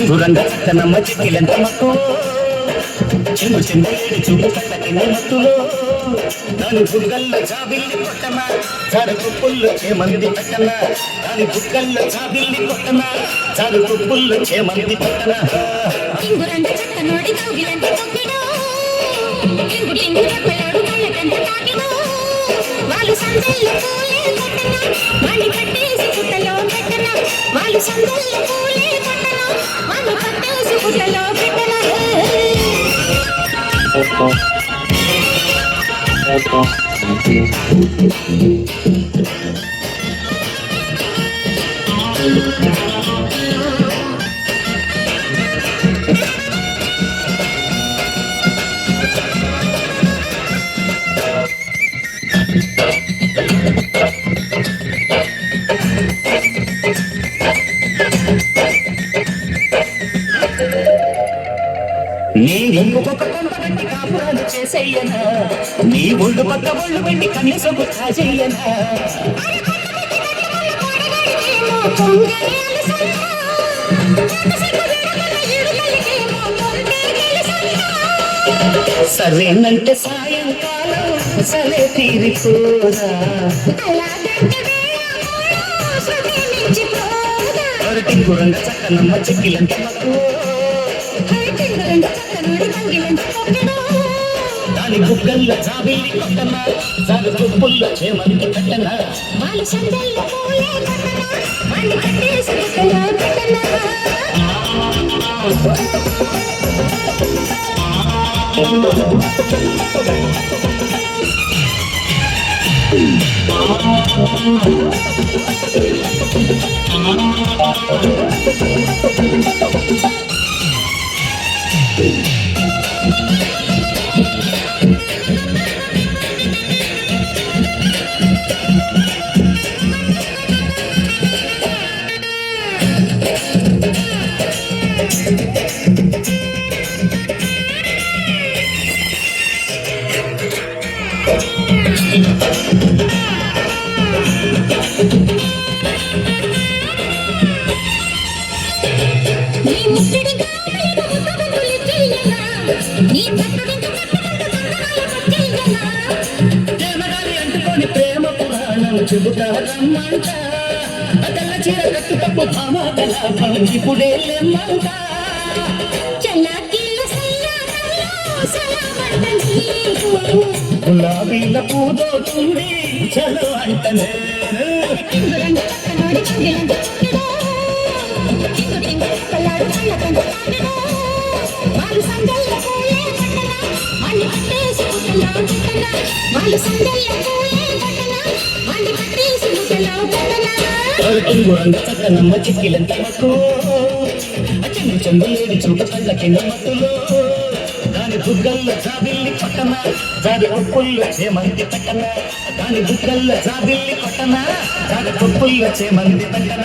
టింగురంగ చక్కనమ్మ చిక్కిలంత మత్తు చెంగు చెంగు చూపు కట్టకి మత్తులో దాని బుగ్గల్లో జాబిల్లి కొట్టన జరుపు పుల్లు చేమంది పట్టన దాని బుగ్గల్లో జాబిల్లి కొట్టన జరుపు పుల్లు చేమంది పట్టన టింగురంగ చక్కనోడి కౌగిలంత తొక్కిడో టింగు టింగు రెప్పలాడు కళ్ళకంత తాకిడో వాళ్ళు సందల్లో పూలే కొట్టన వాణ్ణి పట్టేసి పుట్టలో పెట్టన వాళ్ళు సందల్లో పూలే కొట్టన వాణ్ణి పట్టేసి పుట్టలో పెట్టన నీ ఇంకొక కొంత వెండి కాపురాలు చేసేయనా నీ ఒళ్ళు పక్క ఒళ్ళు వెండి కనీసం కాజేయనా సరేనంటే సాయంకాలం సరే తీరిపోరా టింగురంగ చక్కనమ్మ చెక్కిలంత దాని బుగ్గల్ల జాబిల్లి కొట్టన జరుపు పుల్ల చేమంతి పెట్టన వాళ్ళు సందల్లో పూలే కొట్టన వాణ్ణి కట్టేసి పుట్టలో పెట్టన అంటుకొని ప్రేమ పురాణం చెబుతారమ్మంట అదల్ల చీర కట్టు తప్పు ధామాదల ఇప్పుడే లేమ్మంట గులాబీల పూదోతుంది చలో అంటనే వాళ్ళు సందల్లో పూలే కొట్టన వాణ్ణి పట్టేసి పుట్టలో పెట్టన వాళ్ళు సందల్లో పూలే కొట్టన వాణ్ణి పట్టేసి పుట్టలో పెట్టన టింగురంగ చక్కనమ్మ చిక్కిలంత మత్తు చెంగు చెంగు లేడి చూపు కళ్ళకి మత్తులో దాని బుగ్గల్ల జాబిల్లి కొట్టన జరుపు పుల్ల చేమంతి పెట్టన దాని బుగ్గల్ల జాబిల్లి కొట్టన జరుపు పుల్ల చేమంతి పెట్టన